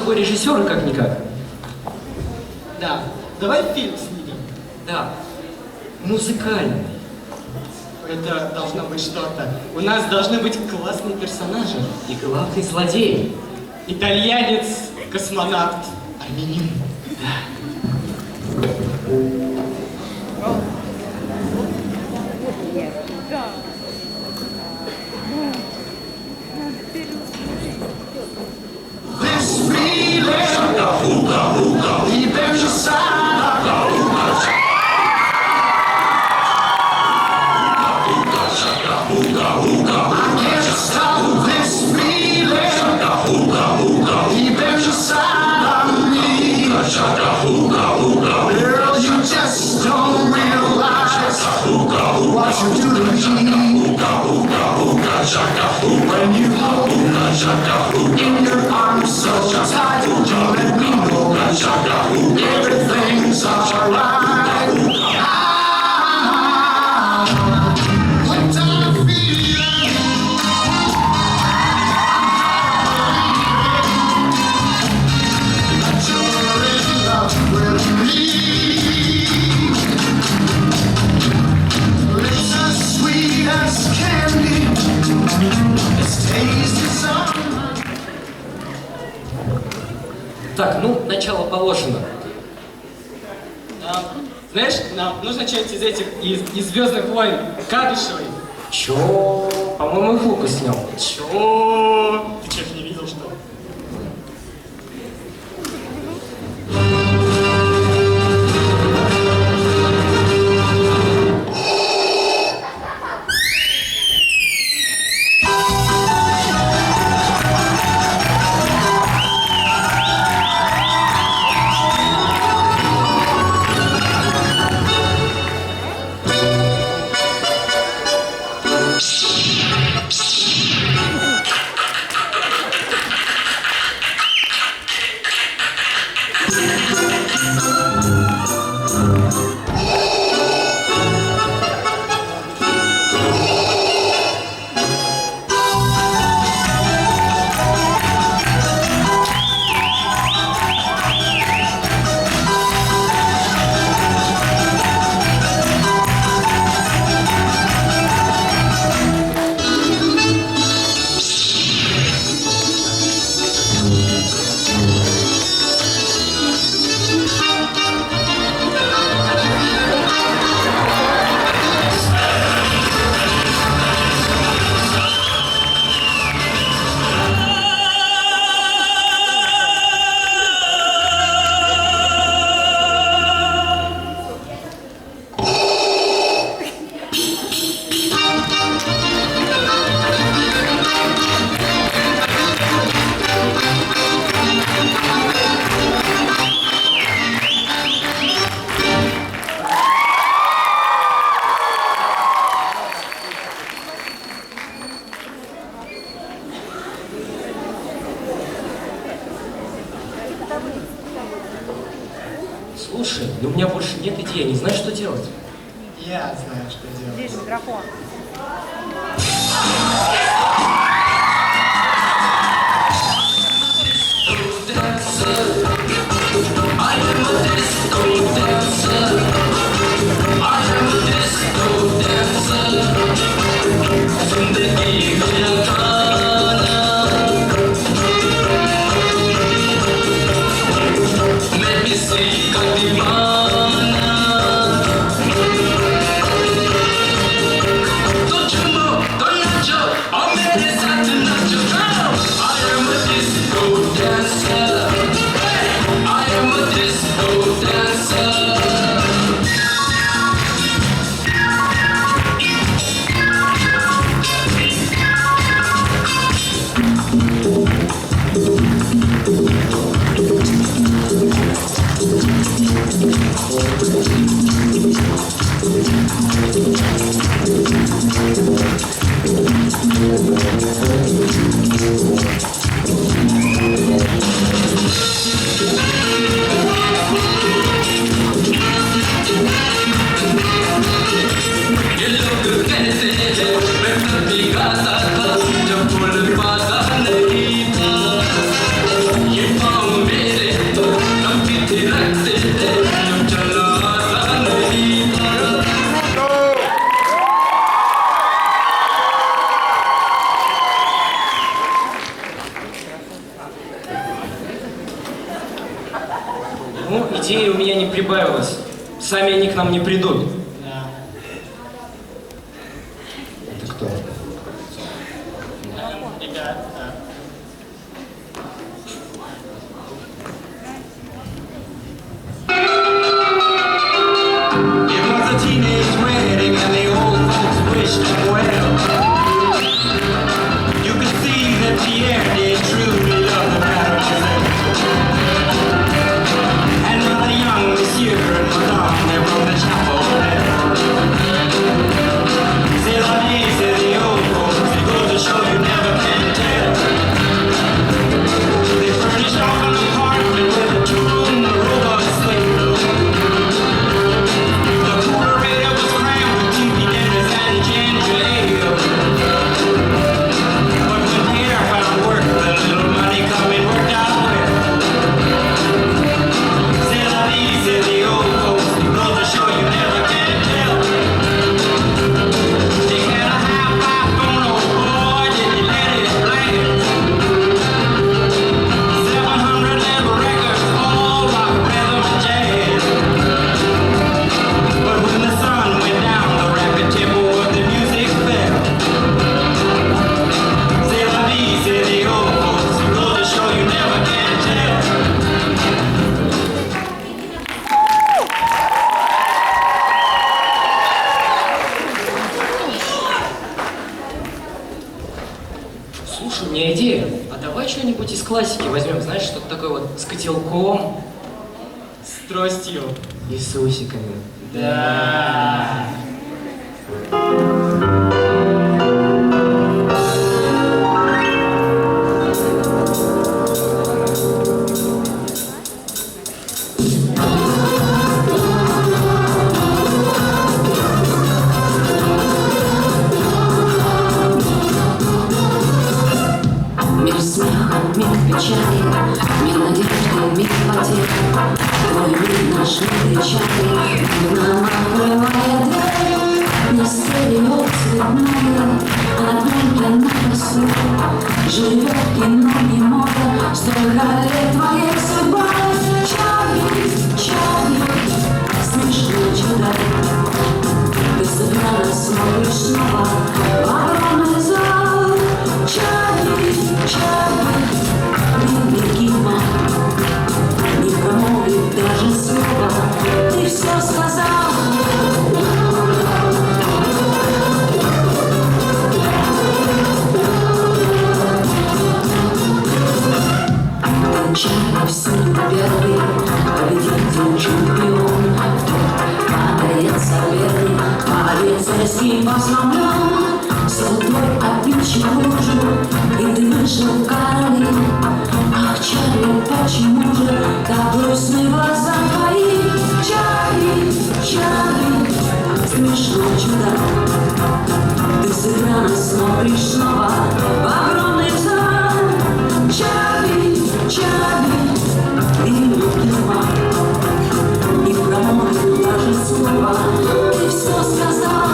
такой режиссер, как-никак. Да, давай фильм снимем. Да, музыкальный. Это должно быть что-то. У нас должны быть классные персонажи. И главный злодей. Итальянец, космонавт, армянин. Girl, you just don't realize what you do to me. When you hold me in your arms so tight, you let me know everything's alright. What I feel, that you're in love with me. Lips as sweet as candy, its taste is on my... Так, ну, начало положено. Знаешь, нам нужно что-нибудь из этих, из «Звездных войн». Кадышевой. Чё? По-моему, их Лука снял. Чё? Ты что, их не видел, что ли? Слушай, ну у меня больше нет идей, я не знаю, что делать. Я знаю, что делать. Здесь микрофон. Don't you move, don't let go. Ну, идей у меня не прибавилось. Сами они к нам не придут. Да. Это кто? Ребят, It was a teenage wedding and the old folks wished him well. You could see that Pierre did truly love the mademoiselle. And for the young monsieur and madame, they from the chapel bell. C'est la vie, c'est the old folks, it goes to show you never can tell. They furnished off an apartment with a two-room, a robot slave room. The cooperator was crammed with TV dinners and ginger ale. But when Pierre found work, the little money coming worked out well. C'est la vie, c'est the old folks, it goes to show you never can tell. They had a high-five phone, oh boy, did he let it blast. 700 level records, all rock, rhythm, and jazz. But when the sun went down, the rapid tempo of the music fell. C'est la vie, c'est the old folks, it goes to show you never can tell. Слушай, у меня идея. А давай что-нибудь из классики возьмем, знаешь, что-то такое вот с котелком С тростью. и с усиками. Да. Мир смеха, миг печали, мир надежды, миг потерь. Твой мир наш мир печали, мирно накрывая дверь. Не стерео цветная, а для нас живет кино не мода, столько лет твоей судьбы. Чарли, Чарли, смешно чудо, ты сыграла, смотришь снова в огромный зал. Чарли, Чарли, невидимо, не промолвит даже слова, ты все сказал. Чарли всюду первый, победитель, чемпион, падает соперник, полицейский посломлен. Святой обидчик лужу, и ты вышел короли. Ах, Чарли, почему же так грустны глаза твои? Чарли, Чарли, смешно чудо, ты сыграна, смотришь снова в огромный зал. Чарли, Чарли, ты любима, не промолвил даже слова, ты все сказал.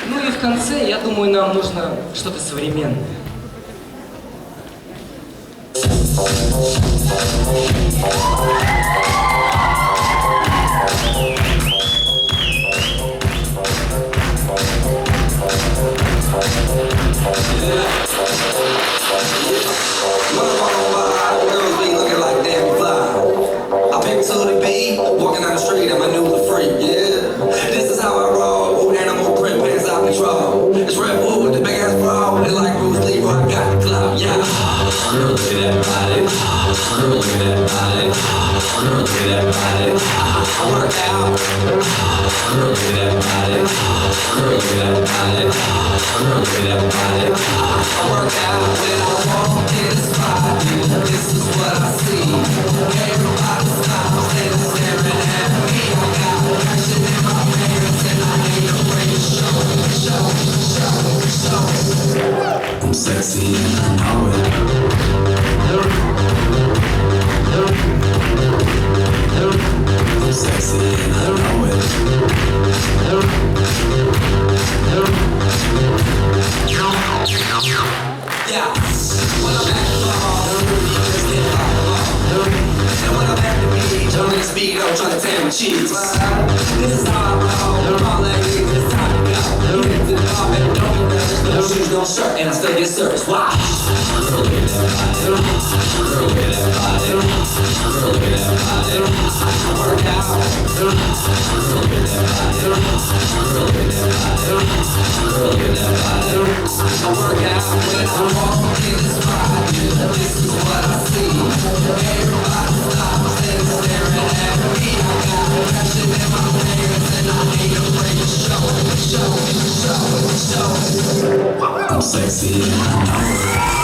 Ну и в конце, я думаю, нам нужно что-то современное. Girls be looking like damn fly. I pick to the beat, walking down the street, and my new the freak, yeah. This is how I roll, animal print, pants out control. It's Red Bull with the big ass bra, they like Bruce Lee, I got the clout, yeah. Girl, look at that body. Girl, look at that body. Girl, look at that body. I work out. Girl, look at that body. Girl, look at that body. Girl, look at that body. I work out when I walk in the spot. This is what I see. Everybody stops and staring at me. I got passion in my pants and I ain't afraid to show. I'm sexy and I know it. I'm sexy and I know it. the tan cheeks. This is how I roll. All I need is time to go. You get to the bar, baby, don't get nervous. No shoes, no shirt, and I still get service. Why? Girl, get that body. Girl, get that body. Girl, get that body. I work out. Girl, get that body. Girl, get that body. Girl, get that body. I work out when I walk in this ride. This is what I see. Everybody stops and staring at me. I got passion in my pants and I ain't afraid to show it, show it, show it, show it. I'm sexy and I know it.